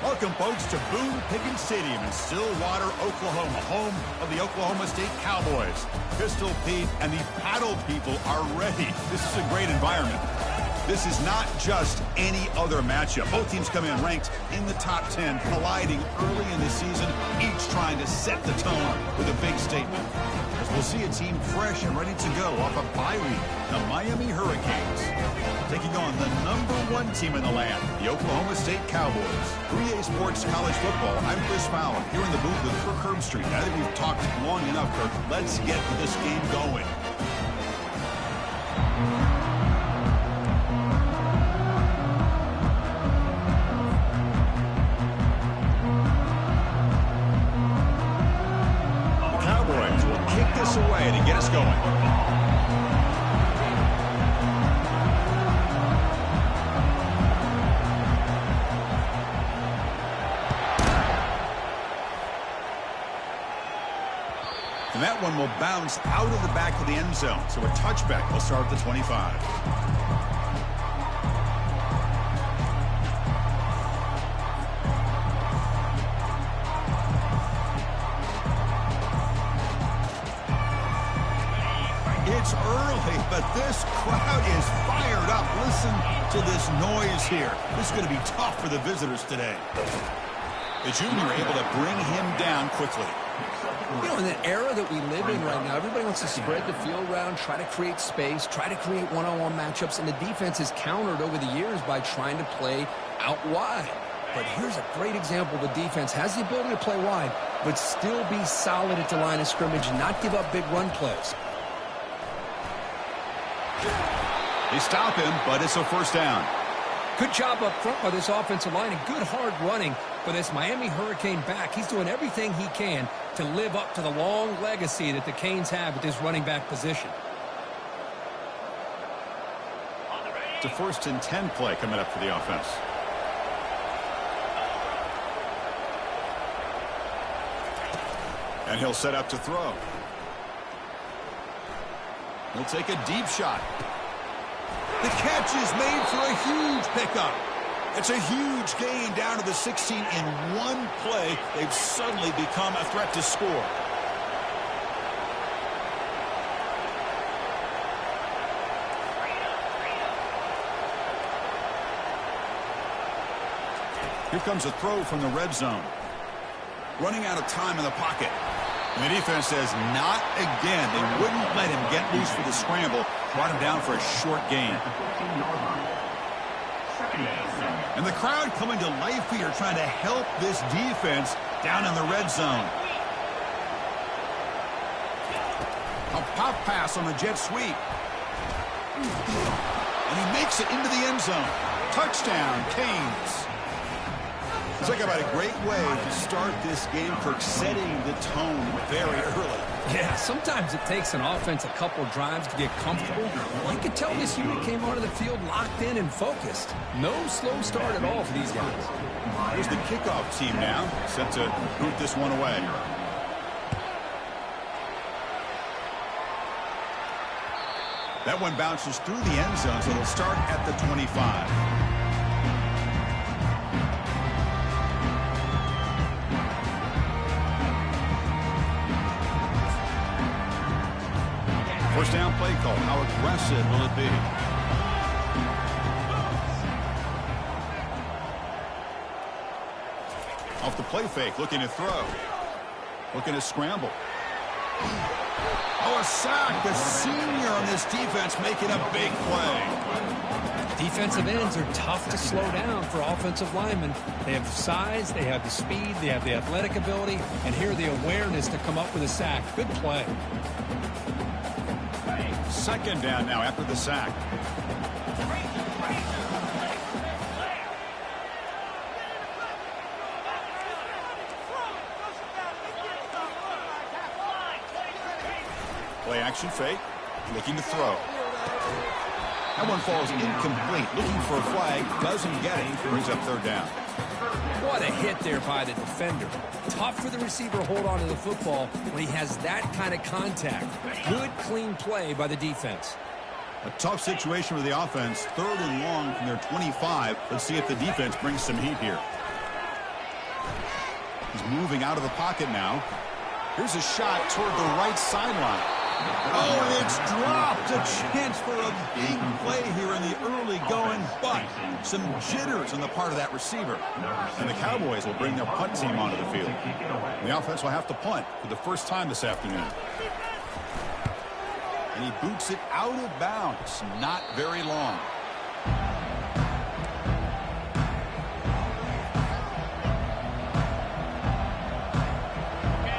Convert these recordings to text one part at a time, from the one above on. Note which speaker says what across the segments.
Speaker 1: Welcome, folks, to Boone Pickens Stadium in Stillwater, Oklahoma, home of the Oklahoma State Cowboys. Pistol Pete and the Paddle people are ready. This is a great environment. This is not just any other matchup. Both teams come in ranked in the top 10, colliding early in the season, each trying to set the tone with a big statement. As we'll see a team fresh and ready to go off a bye week, the Miami Hurricanes, taking on the #1 team in the land, the Oklahoma State Cowboys. 3A Sports College Football. I'm Chris Fowler, here in the booth with Kirk Herbstreit. Now that we've talked long enough, Kirk, let's get this game going. Away to get us going. And that one will bounce out of the back of the end zone. So a touchback will start at the 25. It's early, but this crowd is fired up. Listen to this noise here. This is going to be tough for the visitors today. The junior able to bring him down quickly.
Speaker 2: You know, in the era that we live in right now, everybody wants to spread the field around, try to create space, try to create one-on-one matchups, and the defense has countered over the years by trying to play out wide. But here's a great example. The defense has the ability to play wide, but still be solid at the line of scrimmage and not give up big run plays.
Speaker 1: They stop him, but it's a first down.
Speaker 2: Good job up front by this offensive line and good hard running for this Miami Hurricane back. He's doing everything he can to live up to the long legacy that the Canes have at this running back position.
Speaker 1: It's a 1st and 10 play coming up for the offense. And he'll set up to throw. He'll take a deep shot. The catch is made for a huge pickup. It's a huge gain down to the 16 in one play. They've suddenly become a threat to score. Here comes a throw from the red zone. Running out of time in the pocket. And the defense says, not again. They wouldn't let him get loose for the scramble. Brought him down for a short gain. And the crowd coming to life here, trying to help this defense down in the red zone. A pop pass on the jet sweep. And he makes it into the end zone. Touchdown, Canes. Talk about a great way to start this game, Kirk, setting the tone very early.
Speaker 2: Yeah, sometimes it takes an offense a couple drives to get comfortable. You could tell this unit came onto the field locked in and focused. No slow start at all for these guys.
Speaker 1: Here's the kickoff team now, set to boot this one away. That one bounces through the end zone, so it'll start at the 25. First down play call. How aggressive will it be? Off the play fake, looking to throw. Looking to scramble. Oh, a sack. The senior on this defense making a big play.
Speaker 2: Defensive ends are tough to slow down for offensive linemen. They have the size, they have the speed, they have the athletic ability, and here the awareness to come up with a sack. Good play.
Speaker 1: Second down now after the sack. Play action fake. Looking to throw. That one falls incomplete. Looking for a flag. Doesn't get it. Brings up third down.
Speaker 2: What a hit there by the defender. Tough for the receiver to hold on to the football when he has that kind of contact. Good, clean play by the defense.
Speaker 1: A tough situation for the offense. 3rd and long from their 25. Let's see if the defense brings some heat here. He's moving out of the pocket now. Here's a shot toward the right sideline. Oh, and it's dropped. A chance for a big play here in the early going, but some jitters on the part of that receiver. And the Cowboys will bring their punt team onto the field. And the offense will have to punt for the first time this afternoon. And he boots it out of bounds. Not very long.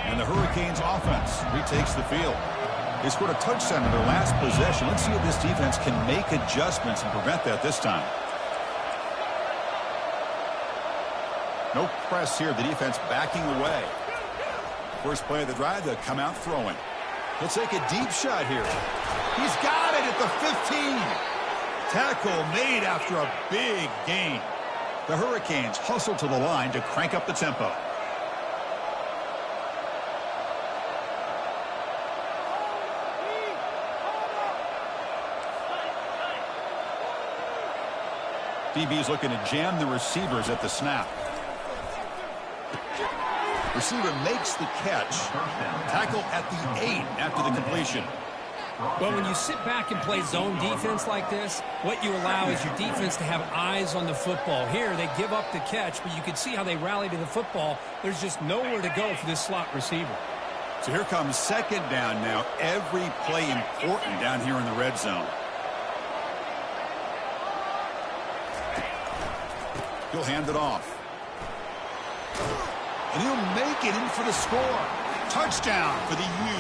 Speaker 1: And the Hurricanes offense retakes the field. They scored a touchdown in their last possession. Let's see if this defense can make adjustments and prevent that this time. No press here. The defense backing away. First play of the drive, they'll come out throwing. He'll take a deep shot here. He's got it at the 15. Tackle made after a big gain. The Hurricanes hustle to the line to crank up the tempo. DB's looking to jam the receivers at the snap. Receiver makes the catch. Tackle at the 8 after the completion.
Speaker 2: Well, when you sit back and play zone defense like this, what you allow is your defense to have eyes on the football. Here, they give up the catch, but you can see how they rally to the football. There's just nowhere to go for this slot receiver.
Speaker 1: So here comes second down now. Every play important down here in the red zone. He'll hand it off. And he'll make it in for the score. Touchdown for the U.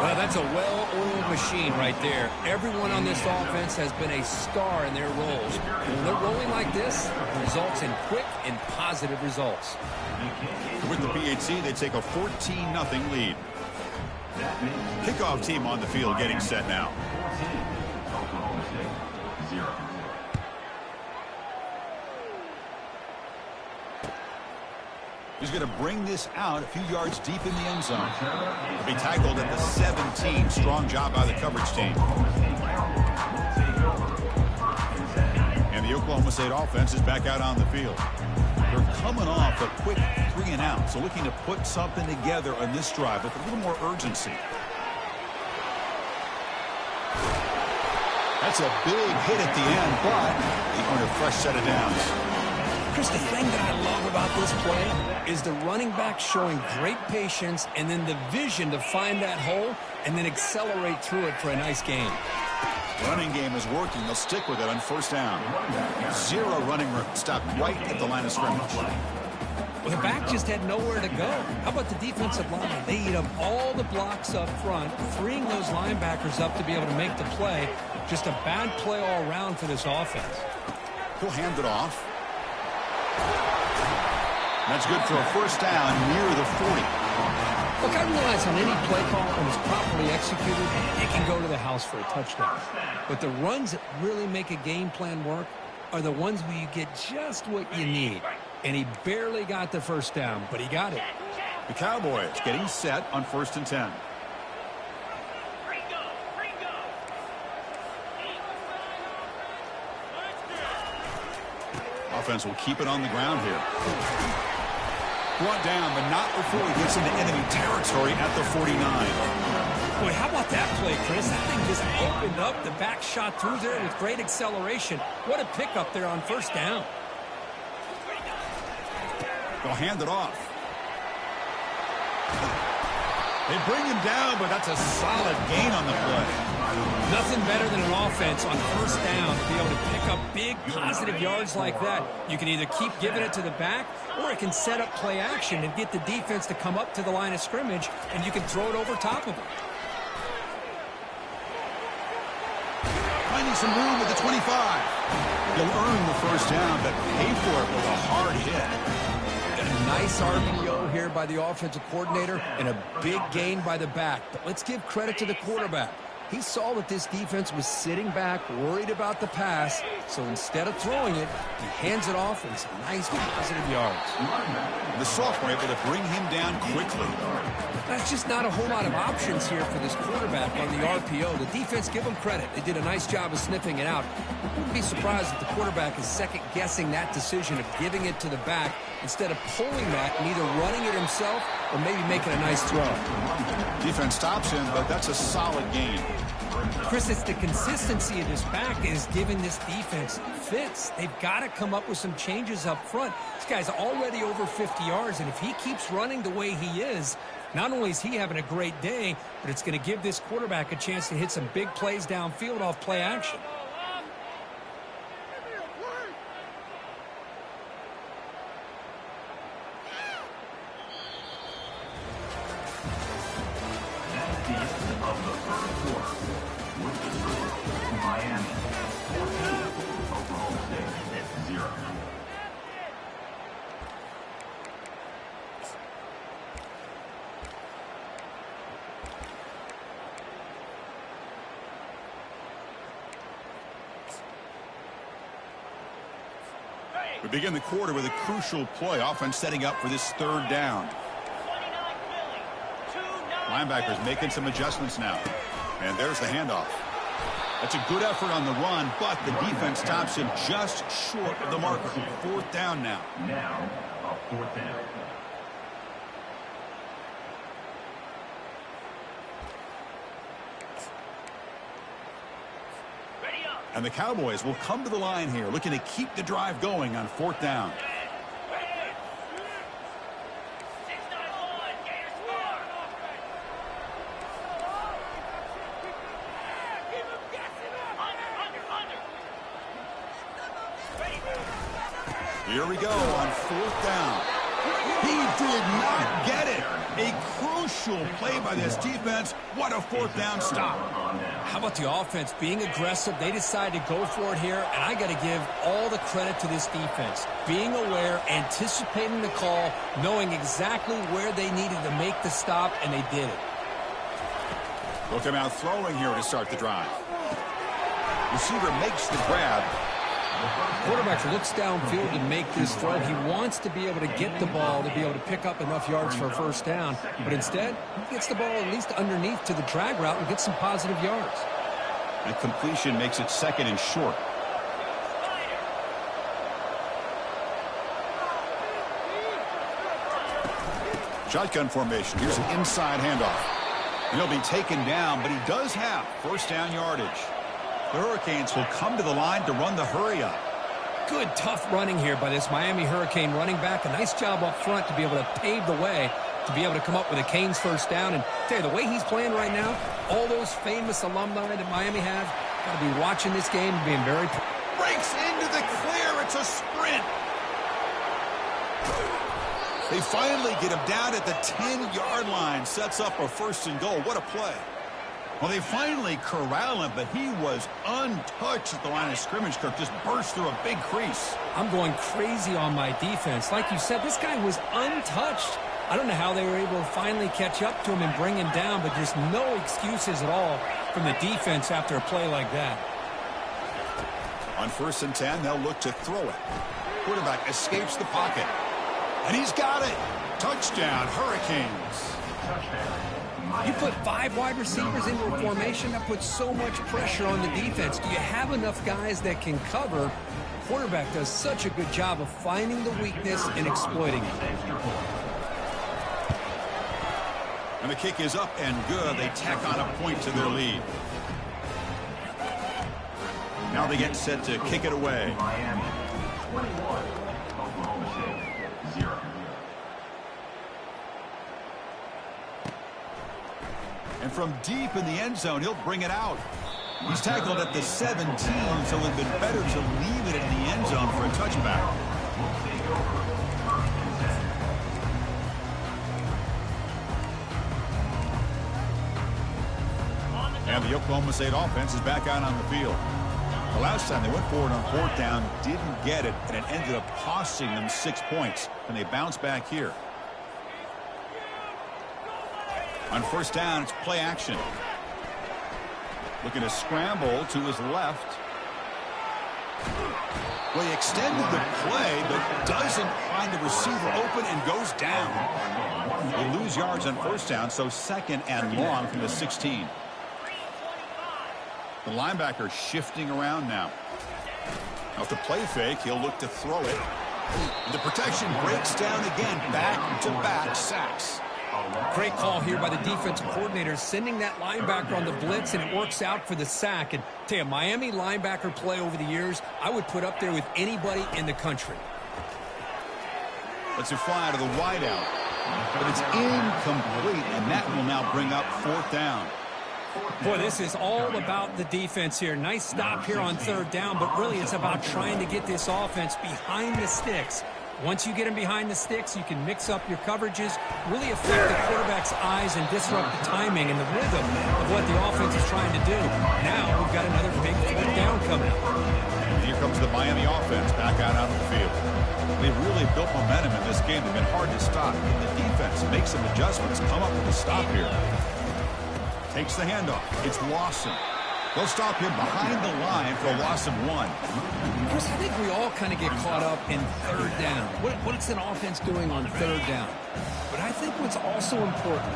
Speaker 2: Well, that's a well-oiled machine right there. Everyone on this offense has been a star in their roles. When they're rolling like this, it results in quick and positive results.
Speaker 1: With the PHC, they take a 14-0 lead. Kickoff team on the field getting set now. He's going to bring this out a few yards deep in the end zone. He'll be tackled at the 17. Strong job by the coverage team. And the Oklahoma State offense is back out on the field. They're coming off a quick 3-and-out, so looking to put something together on this drive with a little more urgency. That's a big hit at the end, but they earn a fresh set of downs.
Speaker 2: Chris, the thing that I love about this play is the running back showing great patience and then the vision to find that hole and then accelerate through it for a nice gain.
Speaker 1: Running game is working. They'll stick with it on first down. Zero running room. Stopped right at the line of scrimmage.
Speaker 2: Well, the back just had nowhere to go. How about the defensive line? They eat up all the blocks up front, freeing those linebackers up to be able to make the play. Just a bad play all around for this offense.
Speaker 1: He'll hand it off. That's good for a first down near the 40.
Speaker 2: Look, I realize on any play call, when it's properly executed, it can go to the house for a touchdown. But the runs that really make a game plan work are the ones where you get just what you need. And he barely got the first down, but he got it.
Speaker 1: The Cowboys getting set on 1st and 10. Offense will keep it on the ground here. Brought down, but not before he gets into enemy territory at the 49.
Speaker 2: Boy, how about that play, Chris? That thing just opened up. The back shot through there with great acceleration. What a pickup there on first down.
Speaker 1: They'll hand it off. They bring him down, but that's a solid gain on the play.
Speaker 2: Nothing better than an offense on first down to be able to pick up big positive yards like that. You can either keep giving it to the back, or it can set up play action and get the defense to come up to the line of scrimmage, and you can throw it over top of them.
Speaker 1: Finding some room at the 25. He'll earn the first down, but pay for it with a hard hit.
Speaker 2: A nice RPO here by the offensive coordinator and a big gain by the back. But let's give credit to the quarterback. He saw that this defense was sitting back, worried about the pass, so instead of throwing it, he hands it off and some nice positive yards.
Speaker 1: The sophomore able to bring him down quickly.
Speaker 2: That's just not a whole lot of options here for this quarterback on the RPO. The defense, give them credit. They did a nice job of sniffing it out. Wouldn't be surprised if the quarterback is second-guessing that decision of giving it to the back instead of pulling that and either running it himself or maybe making a nice throw.
Speaker 1: Defense stops him, but that's a solid gain.
Speaker 2: Chris, it's the consistency of this back that is giving this defense fits. They've got to come up with some changes up front. This guy's already over 50 yards, and if he keeps running the way he is, not only is he having a great day, but it's going to give this quarterback a chance to hit some big plays downfield off play action.
Speaker 1: We begin the quarter with a crucial play. Offense setting up for this third down. Linebackers making some adjustments now. And there's the handoff. That's a good effort on the run, but the defense stops him just short of the marker. Fourth down now.
Speaker 3: Now, a fourth down.
Speaker 1: And the Cowboys will come to the line here, looking to keep the drive going on fourth down. Here we go on fourth down. He did not get it. A crucial play by this defense. What a fourth down stop.
Speaker 2: How about the offense being aggressive? They decided to go for it here, and I got to give all the credit to this defense. Being aware, anticipating the call, knowing exactly where they needed to make the stop, and they did it.
Speaker 1: They'll come out throwing here to start the drive. Receiver makes the grab.
Speaker 2: Quarterback looks downfield to make this throw. He wants to be able to get the ball to be able to pick up enough yards for a first down. But instead, he gets the ball at least underneath to the drag route and gets some positive yards.
Speaker 1: That completion makes it second and short. Shotgun formation. Here's an inside handoff. He'll be taken down, but he does have first down yardage. The Hurricanes will come to the line to run the hurry-up.
Speaker 2: Good, tough running here by this Miami Hurricane running back. A nice job up front to be able to pave the way to be able to come up with a Canes first down. And tell you, the way he's playing right now, all those famous alumni that Miami have got to be watching this game and being very...
Speaker 1: Breaks into the clear. It's a sprint. They finally get him down at the 10-yard line. Sets up a first and goal. What a play. Well, they finally corral him, but he was untouched at the line of scrimmage. Kirk just burst through a big crease.
Speaker 2: I'm going crazy on my defense. Like you said, this guy was untouched. I don't know how they were able to finally catch up to him and bring him down, but just no excuses at all from the defense after a play like that.
Speaker 1: On first and 10, they'll look to throw it. Quarterback escapes the pocket. And he's got it. Touchdown, Hurricanes.
Speaker 2: You put 5 wide receivers into a formation, that puts so much pressure on the defense. Do you have enough guys that can cover? Quarterback does such a good job of finding the weakness and exploiting it.
Speaker 1: And the kick is up and good. They tack on a point to their lead. Now they get set to kick it away.
Speaker 3: Miami 21, Oklahoma State 0.
Speaker 1: And from deep in the end zone, he'll bring it out. He's tackled at the 17, so it would have been better to leave it in the end zone for a touchback. And the Oklahoma State offense is back out on the field. The last time they went forward on fourth down, didn't get it, and it ended up costing them 6 points. And they bounce back here. On first down, it's play action. Looking to scramble to his left. Well, he extended the play, but doesn't find the receiver open and goes down. They lose yards on first down, so second and long from the 16. The linebacker shifting around now. Off the play fake, he'll look to throw it. The protection breaks down again. Back-to-back sacks.
Speaker 2: Great call here by the defensive coordinator, sending that linebacker on the blitz, and it works out for the sack. And tell you, Miami linebacker play over the years, I would put up there with anybody in the country.
Speaker 1: Let's fly to the wideout. But it's incomplete, and that will now bring up fourth down.
Speaker 4: Boy, this is all about the defense here. Nice stop here on third down, but really it's about trying to get this offense behind the sticks. Once you get them behind the sticks, you can mix up your coverages, really affect the quarterback's eyes and disrupt the timing and the rhythm of what the offense is trying to do. Now we've got another big fourth down coming up.
Speaker 1: And here comes the Miami offense back out on the field. They've really built momentum in this game. They've been hard to stop. And the defense makes some adjustments, come up with a stop here. Takes the handoff. It's Lawson. They'll stop him behind the line for a loss of 1.
Speaker 2: Chris, I think we all kind of get caught up in third down. What's an offense doing on third down? But I think what's also important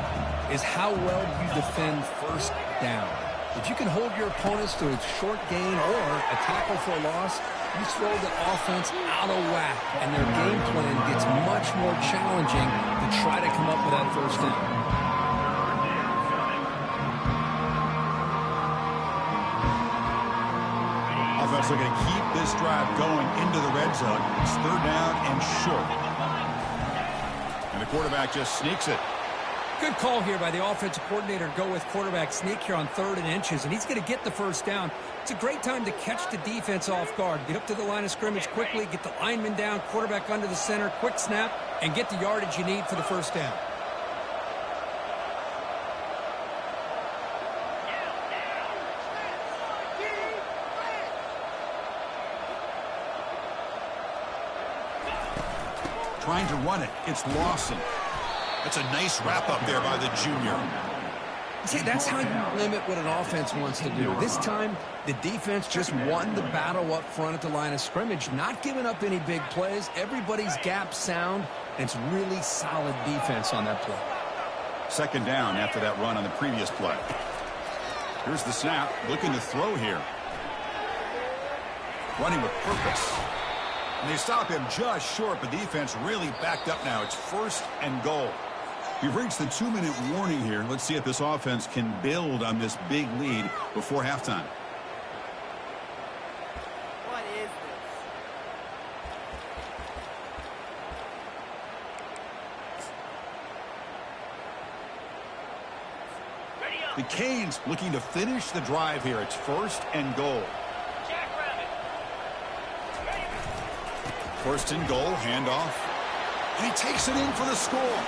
Speaker 2: is how well you defend first down. If you can hold your opponents to a short gain or a tackle for a loss, you throw the offense out of whack, and their game plan gets much more challenging to try to come up with that first down.
Speaker 1: Offense looking to keep this drive going into the red zone. It's third down and short. And the quarterback just sneaks it.
Speaker 4: Good call here by the offensive coordinator to go with quarterback sneak here on 3rd and inches, and he's going to get the first down. It's a great time to catch the defense off guard. Get up to the line of scrimmage quickly, get the lineman down, quarterback under the center, quick snap, and get the yardage you need for the first down.
Speaker 1: Trying to run it. It's Lawson. That's a nice wrap-up there by the junior.
Speaker 2: See, that's how you limit what an offense wants to do. This time, the defense just won the battle up front at the line of scrimmage, not giving up any big plays. Everybody's gap sound, and it's really solid defense on that play.
Speaker 1: Second down after that run on the previous play. Here's the snap. Looking to throw here. Running with purpose. And they stop him just short, but defense really backed up now. It's 1st and goal. We've reached the 2-minute warning here. Let's see if this offense can build on this big lead before halftime.
Speaker 5: What is this?
Speaker 1: The Canes looking to finish the drive here. It's 1st and goal. 1st and goal, handoff. And he takes it in for the score.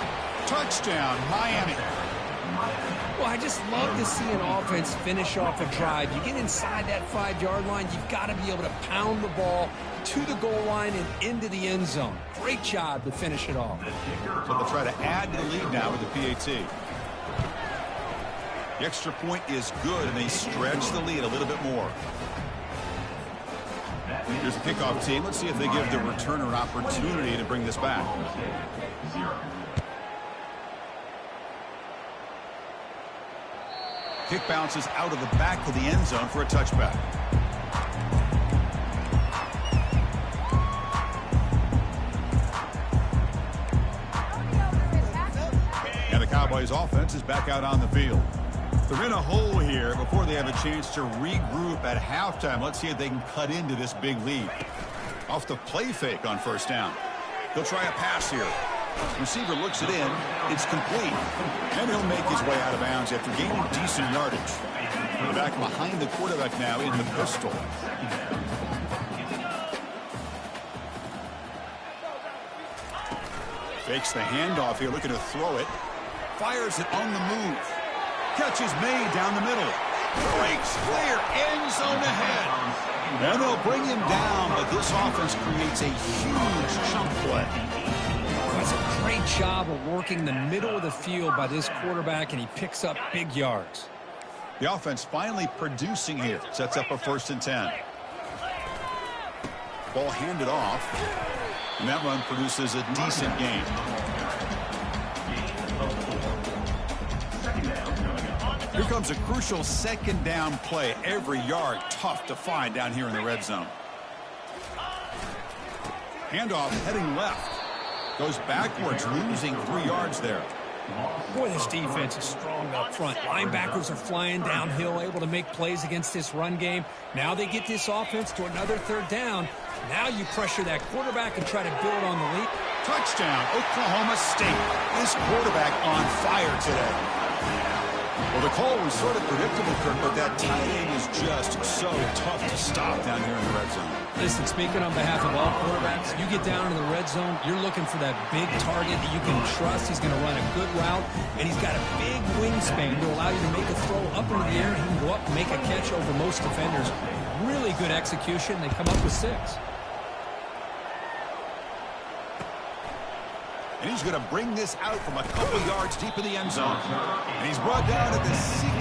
Speaker 1: Touchdown, Miami.
Speaker 2: Well, I just love to see an offense finish off a drive. You get inside that 5-yard line, you've got to be able to pound the ball to the goal line and into the end zone. Great job to finish it off.
Speaker 1: So they'll try to add to the lead now with the PAT. The extra point is good, and they stretch the lead a little bit more. Here's the kickoff team. Let's see if they give the returner an opportunity to bring this back. Kick bounces out of the back of the end zone for a touchback. And the Cowboys offense is back out on the field. They're in a hole here before they have a chance to regroup at halftime. Let's see if they can cut into this big lead. Off the play fake on 1st down. They'll try a pass here. Receiver looks it in. It's complete. And he'll make his way out of bounds after gaining decent yardage. Back behind the quarterback now in the pistol. Fakes the handoff here, looking to throw it. Fires it on the move. Catch is made down the middle. Breaks clear. End zone ahead. And they'll bring him down, but this offense creates a huge chunk play.
Speaker 2: That's a great job of working the middle of the field by this quarterback, and he picks up big yards.
Speaker 1: The offense finally producing here. Sets up a 1st and 10. Ball handed off. And that run produces a decent gain. Here comes a crucial second down play. Every yard tough to find down here in the red zone. Handoff heading left. Goes backwards, losing 3 yards there.
Speaker 4: Boy, this defense is strong up front. Linebackers are flying downhill, able to make plays against this run game. Now they get this offense to another third down. Now you pressure that quarterback and try to build on the lead.
Speaker 1: Touchdown, Oklahoma State. This quarterback on fire today. Well, the call was sort of predictable, Kirk, but that tight end is just so tough to stop down here in the red zone.
Speaker 4: Listen, speaking on behalf of all quarterbacks, you get down into the red zone, you're looking for that big target that you can trust. He's going to run a good route, and he's got a big wingspan to allow you to make a throw up into the air. He can go up and make a catch over most defenders. Really good execution. They come up with 6.
Speaker 1: And he's going to bring this out from a couple yards deep in the end zone. And he's brought down at the 16.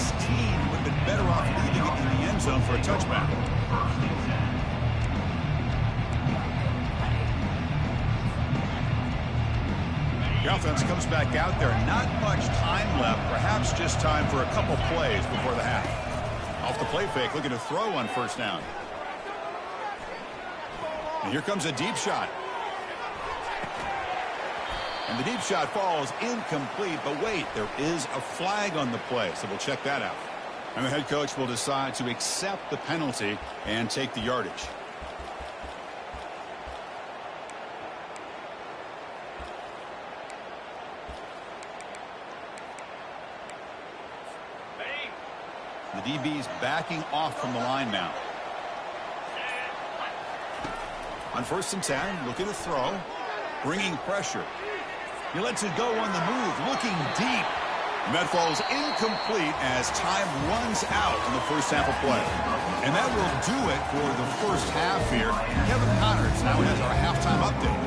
Speaker 1: Would have been better off leaving it in the end zone for a touchback. The offense comes back out there. Not much time left. Perhaps just time for a couple plays before the half. Off the play fake, looking to throw on first down. And here comes a deep shot. And the deep shot falls incomplete, but wait, there is a flag on the play, so we'll check that out. And the head coach will decide to accept the penalty and take the yardage. The DB's backing off from the line now. On 1st and 10, looking to throw, bringing pressure. He lets it go on the move, looking deep. And that falls incomplete as time runs out in the first half of play. And that will do it for the first half here. Kevin Connors now has our halftime update.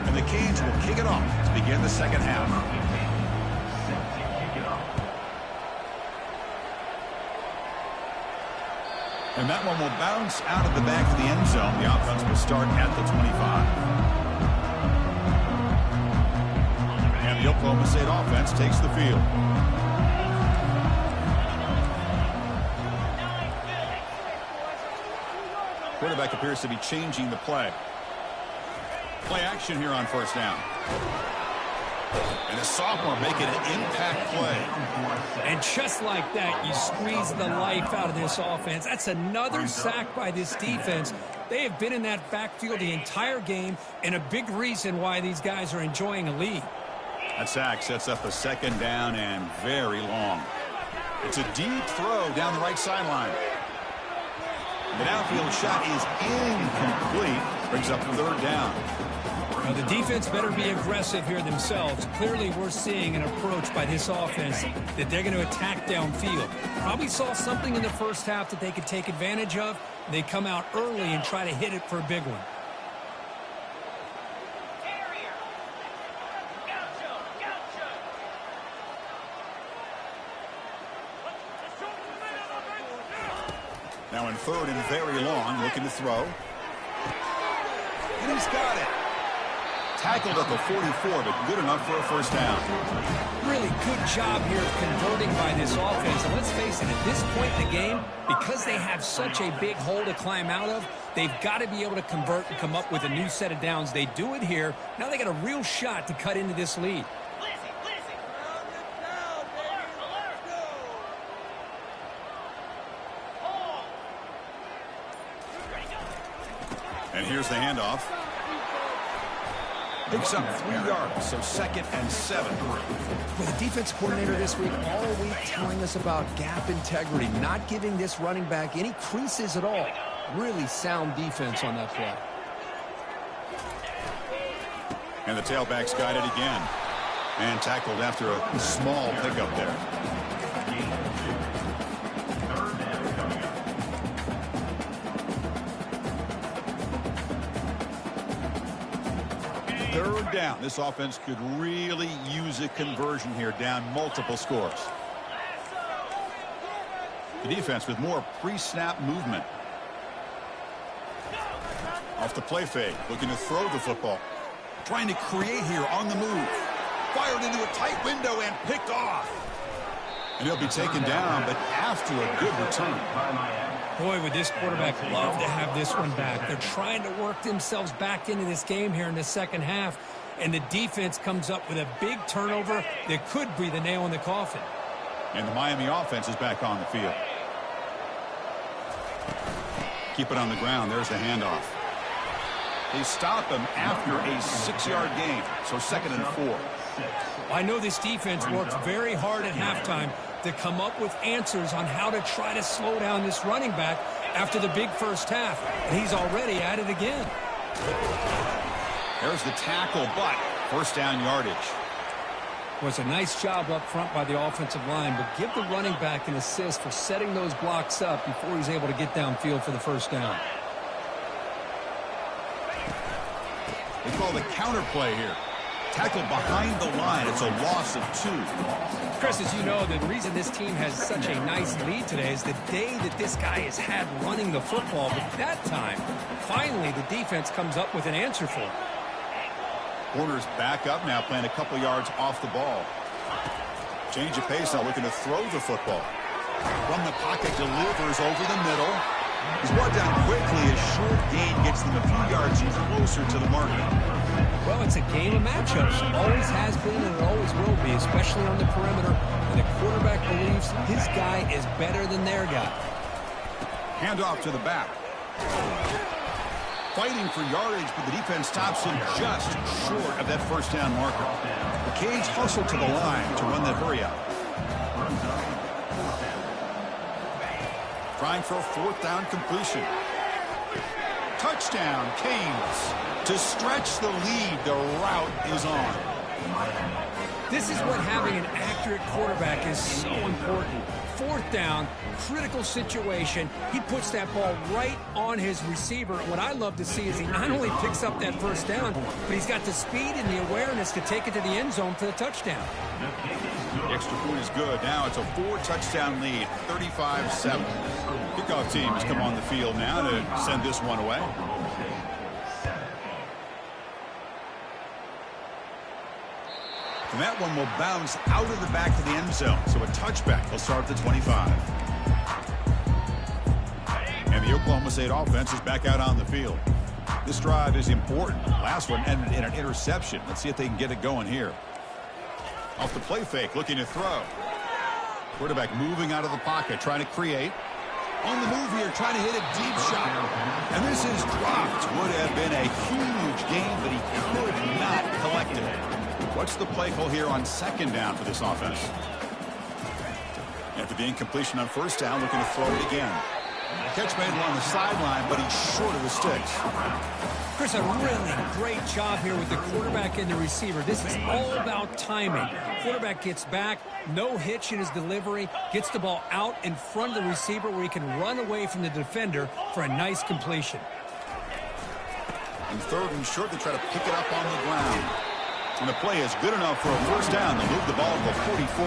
Speaker 1: And the Canes will kick it off to begin the second half. And that one will bounce out of the back of the end zone. The offense will start at the 25. And the Oklahoma State offense takes the field. Quarterback appears to be changing the play. Play action here on first down. And a sophomore making an impact play.
Speaker 4: And just like that, you squeeze the life out of this offense. That's another sack by this defense. They have been in that backfield the entire game, and a big reason why these guys are enjoying a lead.
Speaker 1: That sack sets up a second down and very long. It's a deep throw down the right sideline. The downfield shot is incomplete. Brings up third down.
Speaker 4: Now the defense better be aggressive here themselves. Clearly we're seeing an approach by this offense that they're going to attack downfield. Probably saw something in the first half that they could take advantage of. They come out early and try to hit it for a big one.
Speaker 1: Now in third and very long, looking to throw. And he's got it. Tackled at the 44, but good enough for a first down.
Speaker 4: Really good job here of converting by this offense. And let's face it, at this point in the game, because they have such a big hole to climb out of, they've got to be able to convert and come up with a new set of downs. They do it here. Now they got a real shot to cut into this lead.
Speaker 1: And here's the handoff. Picks up 3 yards, so 2nd and 7.
Speaker 2: Well, the defense coordinator this week all week telling us about gap integrity, not giving this running back any creases at all. Really sound defense on that play.
Speaker 1: And the tailback's got it again. And tackled after a small pickup there. Third down. This offense could really use a conversion here, down multiple scores. The defense with more pre-snap movement. Off the play fake, looking to throw the football. Trying to create here on the move. Fired into a tight window and picked off. And he'll be taken down, but after a good return.
Speaker 4: Boy, would this quarterback love to have this one back. They're trying to work themselves back into this game here in the second half. And the defense comes up with a big turnover that could be the nail in the coffin.
Speaker 1: And the Miami offense is back on the field. Keep it on the ground. There's the handoff. They stop him after a 6-yard gain. So 2nd and 4.
Speaker 4: I know this defense worked very hard at halftime to come up with answers on how to try to slow down this running back after the big first half. And he's already at it again.
Speaker 1: There's the tackle, but first down yardage.
Speaker 4: Was a nice job up front by the offensive line, but give the running back an assist for setting those blocks up before he's able to get downfield for the first down.
Speaker 1: They call the counter play here. Tackled behind the line. It's a loss of 2.
Speaker 4: Chris, as you know, the reason this team has such a nice lead today is the day that this guy has had running the football. But that time, finally, the defense comes up with an answer for him.
Speaker 1: Corner's back up now, playing a couple yards off the ball. Change of pace now, looking to throw the football. From the pocket, delivers over the middle. He's brought down quickly. A short gain gets them a few yards closer to the marker.
Speaker 4: Well, it's a game of matchups. Always has been and it always will be, especially on the perimeter. And the quarterback believes his guy is better than their guy.
Speaker 1: Handoff to the back. Fighting for yardage, but the defense stops him just short of that first down marker. The Canes hustle to the line to run that hurry up. Trying for a 4th down completion. Touchdown, Canes. To stretch the lead, the route is on.
Speaker 4: This is what having an accurate quarterback is so important. 4th down, critical situation. He puts that ball right on his receiver. And what I love to see is he not only picks up that first down, but he's got the speed and the awareness to take it to the end zone for the touchdown.
Speaker 1: The extra point is good. Now it's a 4-touchdown lead, 35-7. Kickoff team has come on the field now to send this one away. And that one will bounce out of the back of the end zone. So a touchback will start at the 25. And the Oklahoma State offense is back out on the field. This drive is important. Last one ended in an interception. Let's see if they can get it going here. Off the play fake, looking to throw. Quarterback moving out of the pocket, trying to create. On the move here, trying to hit a deep shot. And this is dropped. Would have been a huge gain, but he could not collect it. What's the play call here on 2nd down for this offense? After the incompletion on 1st down, looking to throw it again. Catch made along the sideline, but he's short of the sticks.
Speaker 4: Chris, a really great job here with the quarterback and the receiver. This is all about timing. Quarterback gets back, no hitch in his delivery, gets the ball out in front of the receiver where he can run away from the defender for a nice completion.
Speaker 1: And 3rd and short, they try to pick it up on the ground. And the play is good enough for a first down to move the ball to the 44.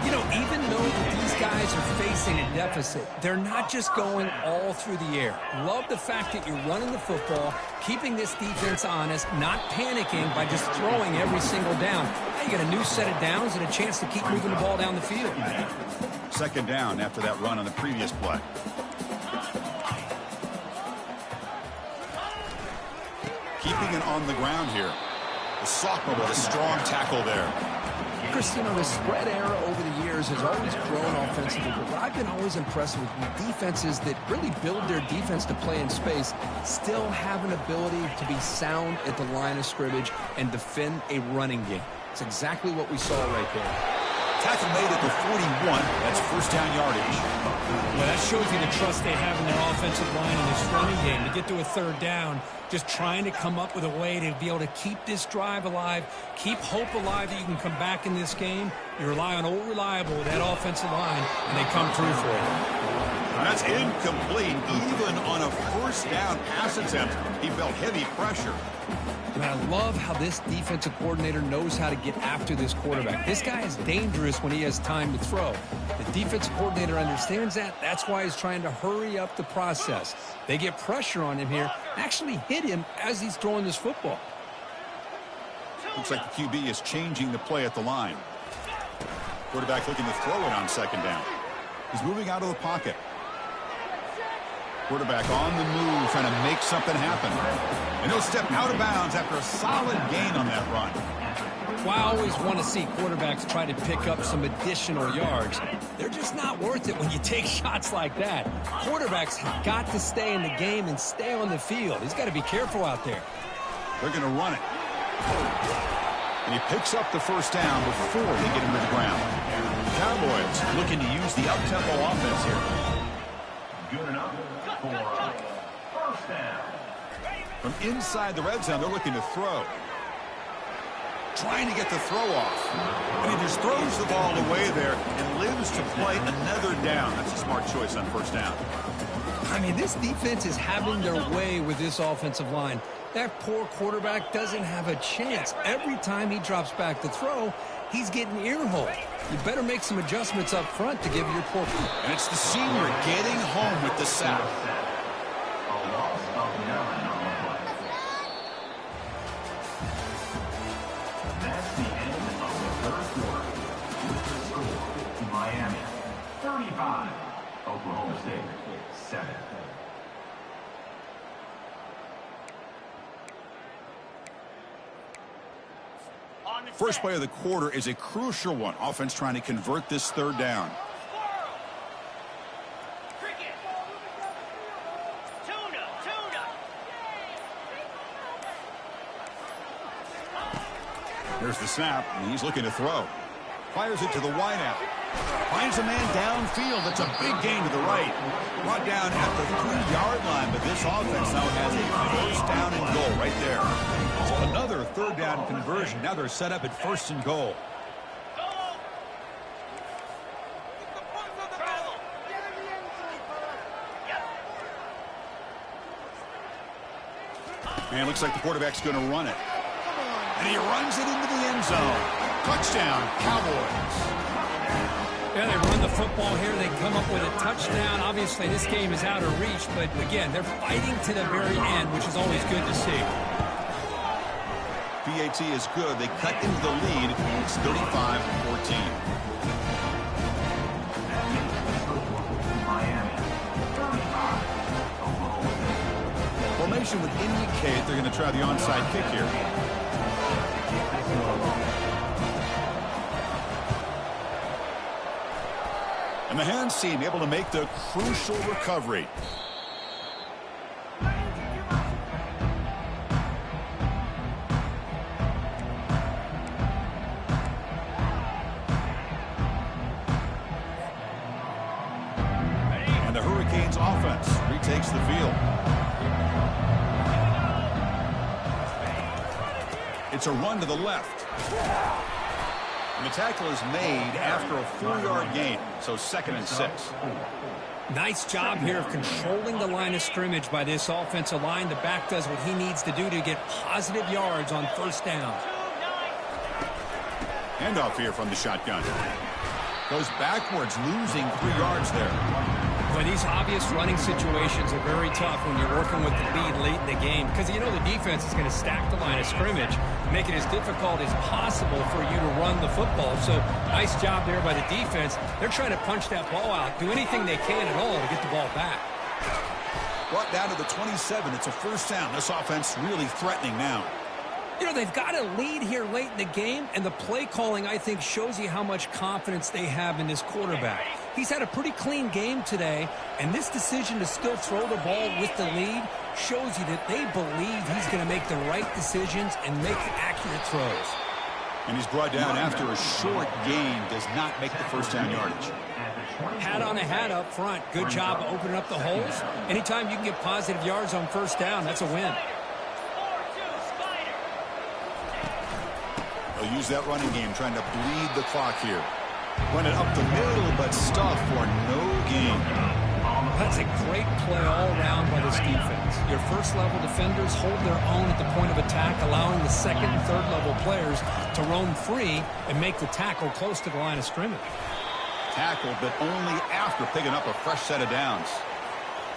Speaker 4: You know, even though these guys are facing a deficit, they're not just going all through the air. Love the fact that you're running the football, keeping this defense honest, not panicking by just throwing every single down. Now you got a new set of downs and a chance to keep moving the ball down the field.
Speaker 1: 2nd down after that run on the previous play. Keeping it on the ground here. The sophomore with a strong tackle there.
Speaker 2: Chris, you know, the spread era over the years has always grown offensively, but what I've been always impressed with defenses that really build their defense to play in space still have an ability to be sound at the line of scrimmage and defend a running game. It's exactly what we saw right there.
Speaker 1: Tackle made at the 41. That's first down yardage.
Speaker 4: Well, that shows you the trust they have in their offensive line in this running game. To get to a 3rd down, just trying to come up with a way to be able to keep this drive alive, keep hope alive that you can come back in this game. You rely on old reliable with that offensive line, and they come through for you.
Speaker 1: That's incomplete. Even on a first down pass attempt, he felt heavy pressure.
Speaker 2: And I love how this defensive coordinator knows how to get after this quarterback. This guy is dangerous when he has time to throw. The defensive coordinator understands that. That's why he's trying to hurry up the process. They get pressure on him here, actually hit him as he's throwing this football.
Speaker 1: Looks like the QB is changing the play at the line. Quarterback looking to throw it on second down. He's moving out of the pocket. Quarterback on the move, trying to make something happen. And he'll step out of bounds after a solid gain on that run.
Speaker 2: Well, I always want to see quarterbacks try to pick up some additional yards. They're just not worth it when you take shots like that. Quarterbacks have got to stay in the game and stay on the field. He's got to be careful out there.
Speaker 1: They're going to run it. And he picks up the first down before they get him to the ground. The Cowboys looking to use the up-tempo offense here.
Speaker 3: Good enough for first down.
Speaker 1: From inside the red zone, they're looking to throw. Trying to get the throw off. And he just throws the ball away there and lives to play another down. That's a smart choice on first down.
Speaker 2: I mean, this defense is having their way with this offensive line. That poor quarterback doesn't have a chance. Every time he drops back to throw, he's getting ear-holed. You better make some adjustments up front to give your poor...
Speaker 1: And it's the senior getting home with the sack.
Speaker 3: A loss of 9 on the play. That's the end of the third quarter. With the score, Miami 35, Oklahoma State 7.
Speaker 1: First play of the quarter is a crucial one. Offense trying to convert this third down. There's the snap, and he's looking to throw. Fires it to the wideout. Finds a man downfield. That's a big gain to the right. Brought down at the 3-yard line, but this offense now has a first down and goal right there. So another third down conversion. Now they're set up at first and goal. And it looks like the quarterback's going to run it. And he runs it into the end zone. Touchdown, Cowboys.
Speaker 4: Yeah, they run the football here. They come up with a touchdown. Obviously, this game is out of reach, but again, they're fighting to the very end, which is always good to see.
Speaker 1: PAT is good. They cut into the lead. It's 35-14. Formation would indicate they're going to try the onside kick here. And the hands team able to make the crucial recovery. And the Hurricanes offense retakes the field. It's a run to the left. And the tackle is made after a 4-yard gain, so 2nd and 6.
Speaker 4: Nice job here of controlling the line of scrimmage by this offensive line. The back does what he needs to do to get positive yards on first down.
Speaker 1: Handoff here from the shotgun. Goes backwards, losing 3 yards there.
Speaker 4: Well, these obvious running situations are very tough when you're working with the lead late in the game because you know the defense is going to stack the line of scrimmage, make it as difficult as possible for you to run the football. So nice job there by the defense. They're trying to punch that ball out, do anything they can at all to get the ball back.
Speaker 1: Brought down to the 27. It's a first down. This offense really threatening now.
Speaker 4: You know, they've got a lead here late in the game, and the play calling, I think, shows you how much confidence they have in this quarterback. He's had a pretty clean game today, and this decision to still throw the ball with the lead shows you that they believe he's going to make the right decisions and make accurate throws.
Speaker 1: And he's brought down after a short gain, does not make the first down yardage.
Speaker 4: Hat on a hat up front. Good job opening up the holes. Anytime you can get positive yards on first down, that's a win.
Speaker 1: They'll use that running game, trying to bleed the clock here. Run it up the middle, but stuff for no gain.
Speaker 4: That's a great play all around by this defense. Your first-level defenders hold their own at the point of attack, allowing the second and third-level players to roam free and make the tackle close to the line of scrimmage.
Speaker 1: Tackle, but only after picking up a fresh set of downs.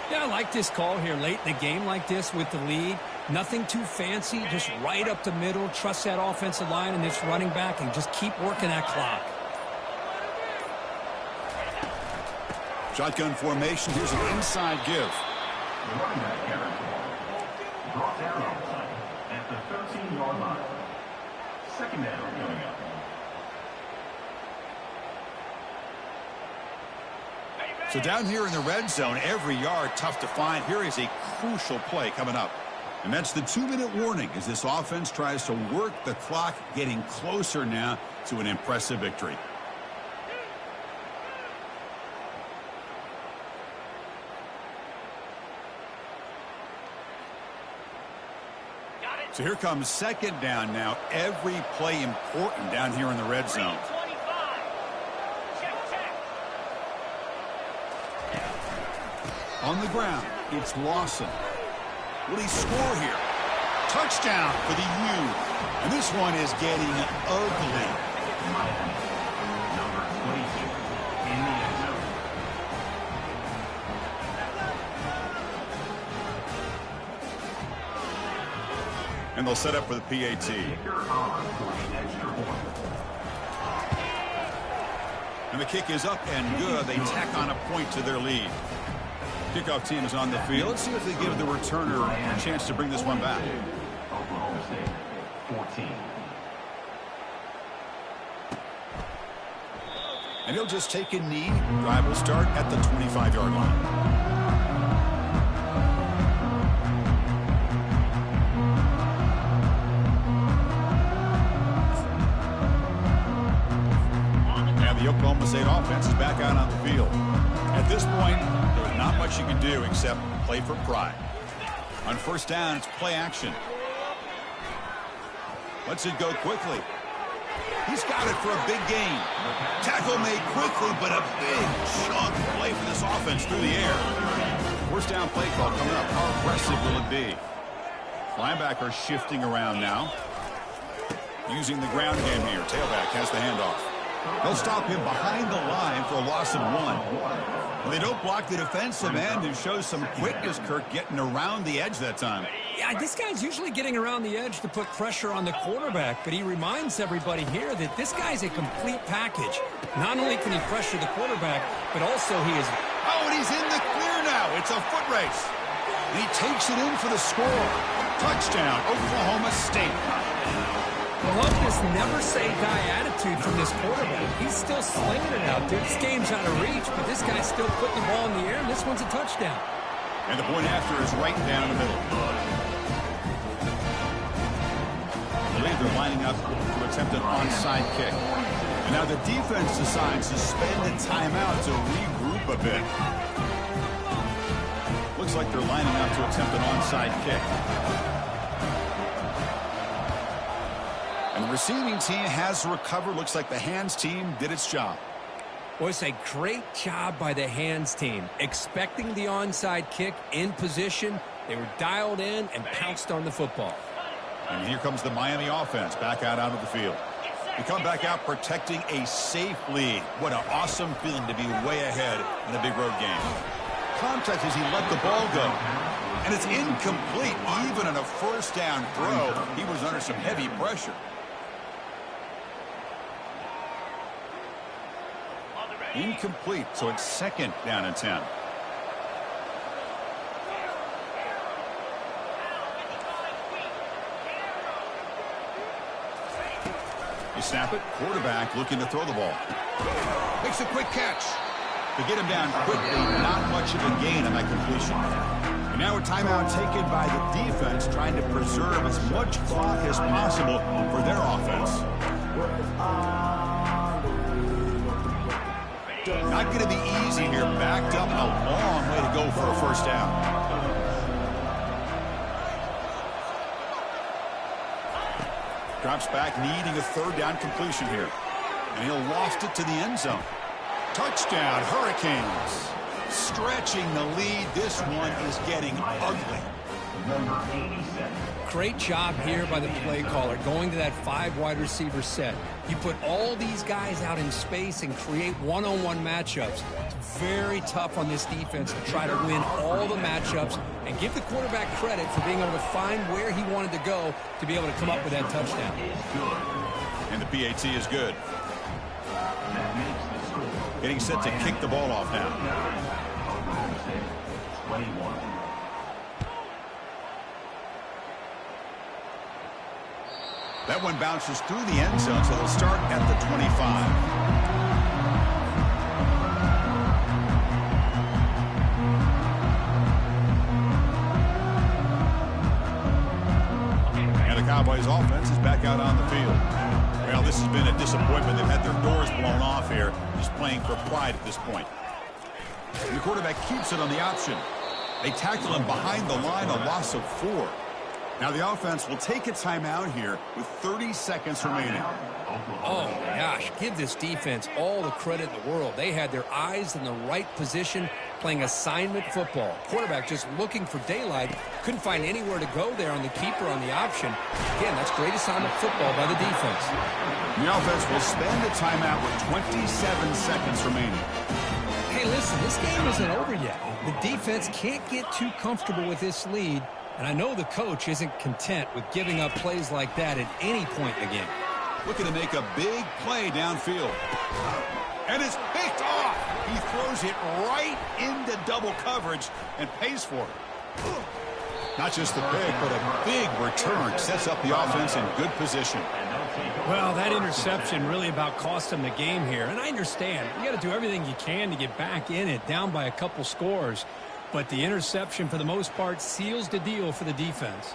Speaker 4: Yeah, I like this call here late in the game like this with the lead. Nothing too fancy, just right up the middle. Trust that offensive line and this running back and just keep working that clock.
Speaker 1: Shotgun formation. Here's an inside give.
Speaker 3: The running back carries the ball. Brought down at the 13-yard line. Second down coming up.
Speaker 1: So down here in the red zone, every yard tough to find. Here is a crucial play coming up. And that's the 2-minute warning as this offense tries to work the clock, getting closer now to an impressive victory. So here comes second down now. Every play important down here in the red zone. On the ground, it's Lawson. Will he score here? Touchdown for the U. And this one is getting ugly.
Speaker 3: Number 22 in the end zone.
Speaker 1: And they'll set up for the PAT.
Speaker 3: Kicker on for the extra point.
Speaker 1: And the kick is up and good. They tack on a point to their lead. Kickoff team is on the field. Let's see if they give the returner a chance to bring this one back.
Speaker 3: Oklahoma State, 14.
Speaker 1: And he'll just take a knee. Drive will start at the 25-yard line. And the Oklahoma State offense is back out on the field. At this point, there's not much you can do except play for pride. On first down, it's play action. Lets it go quickly. He's got it for a big gain. Tackle made quickly, but a big chunk play for this offense through the air. First down play call coming up. How aggressive will it be? Linebacker shifting around now. Using the ground game here. Tailback has the handoff. They'll stop him behind the line for a loss of 1. They don't block the defensive end and show some quickness, Kirk, getting around the edge that time.
Speaker 4: Yeah, this guy's usually getting around the edge to put pressure on the quarterback, but he reminds everybody here that this guy's a complete package. Not only can he pressure the quarterback, but also he is...
Speaker 1: Oh, and he's in the clear now. It's a foot race. And he takes it in for the score. Touchdown, Oklahoma State.
Speaker 4: I love this never-say-die attitude from this quarterback. He's still slinging it out there. This game's out of reach, but this guy's still putting the ball in the air, and this one's a touchdown.
Speaker 1: And the point after is right down the middle. I believe they're lining up to attempt an onside kick. And now the defense decides to spend a timeout to regroup a bit. Looks like they're lining up to attempt an onside kick. And the receiving team has recovered. Looks like the hands team did its job.
Speaker 4: Well, it's a great job by the hands team. Expecting the onside kick in position, they were dialed in and pounced on the football.
Speaker 1: And here comes the Miami offense back out onto the field. They come back out protecting a safe lead. What an awesome feeling to be way ahead in a big road game. Contact as he let the ball go. And it's incomplete. Even on a first down throw, he was under some heavy pressure. Incomplete, so it's second down and 10. You snap it, quarterback looking to throw the ball. Makes a quick catch. To get him down quickly, not much of a gain on that completion. And now a timeout taken by the defense, trying to preserve as much clock as possible for their offense. Not going to be easy here. Backed up, a long way to go for a first down. Drops back, needing a third down completion here. And he'll loft it to the end zone. Touchdown, Hurricanes. Stretching the lead. This one is getting ugly.
Speaker 3: Number 87.
Speaker 2: Great job here by the play caller, going to that 5 wide receiver set. You put all these guys out in space and create one-on-one matchups. It's very tough on this defense to try to win all the matchups and give the quarterback credit for being able to find where he wanted to go to be able to come up with that touchdown.
Speaker 1: And the PAT is good. Getting set to kick the ball off now.
Speaker 3: 21.
Speaker 1: That one bounces through the end zone, so they'll start at the 25. And the Cowboys offense is back out on the field. Well, this has been a disappointment. They've had their doors blown off here, just playing for pride at this point. And the quarterback keeps it on the option. They tackle him behind the line, a loss of 4. Now the offense will take a timeout here with 30 seconds remaining.
Speaker 2: Oh, gosh, give this defense all the credit in the world. They had their eyes in the right position, playing assignment football. Quarterback just looking for daylight. Couldn't find anywhere to go there on the keeper on the option. Again, that's great assignment football by the defense.
Speaker 1: The offense will spend a timeout with 27 seconds remaining.
Speaker 2: Hey, listen, this game isn't over yet. The defense can't get too comfortable with this lead. And I know the coach isn't content with giving up plays like that at any point in the game.
Speaker 1: Looking to make a big play downfield. And it's picked off. He throws it right into double coverage and pays for it. Not just the pick, but a big return. Sets up the offense in good position.
Speaker 4: Well, that interception really about cost them the game here. And I understand. You got to do everything you can to get back in it, down by a couple scores. But the interception, for the most part, seals the deal for the defense.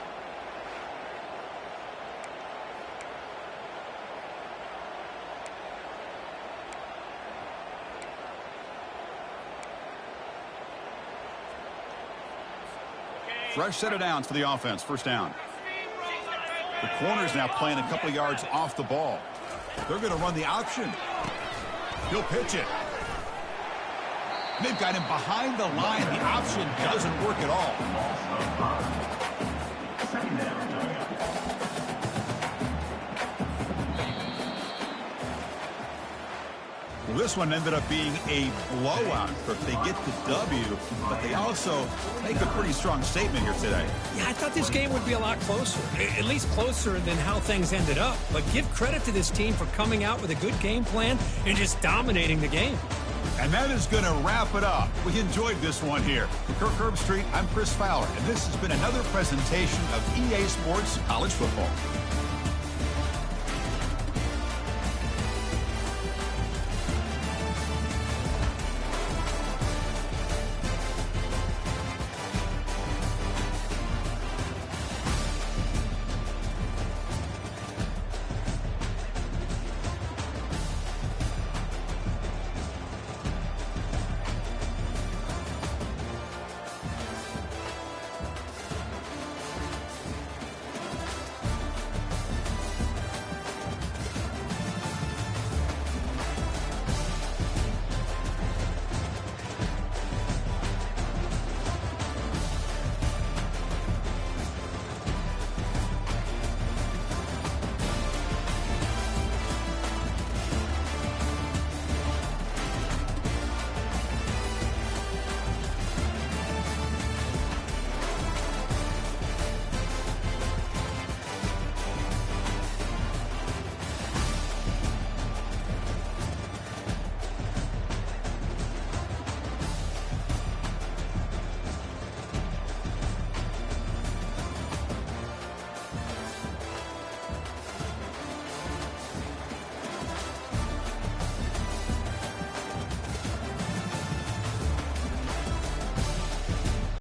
Speaker 1: Fresh set of downs for the offense. First down. The corner's now playing a couple of yards off the ball. They're going to run the option. He'll pitch it. They've got him behind the line. The option doesn't work at all. Well, this one ended up being a blowout. But they get the W, but they also make a pretty strong statement here today.
Speaker 4: Yeah, I thought this game would be a lot closer, at least closer than how things ended up. But give credit to this team for coming out with a good game plan and just dominating the game.
Speaker 1: And that is going to wrap it up. We enjoyed this one here. For Kirk Herbstreit, I'm Chris Fowler, and this has been another presentation of EA Sports College Football.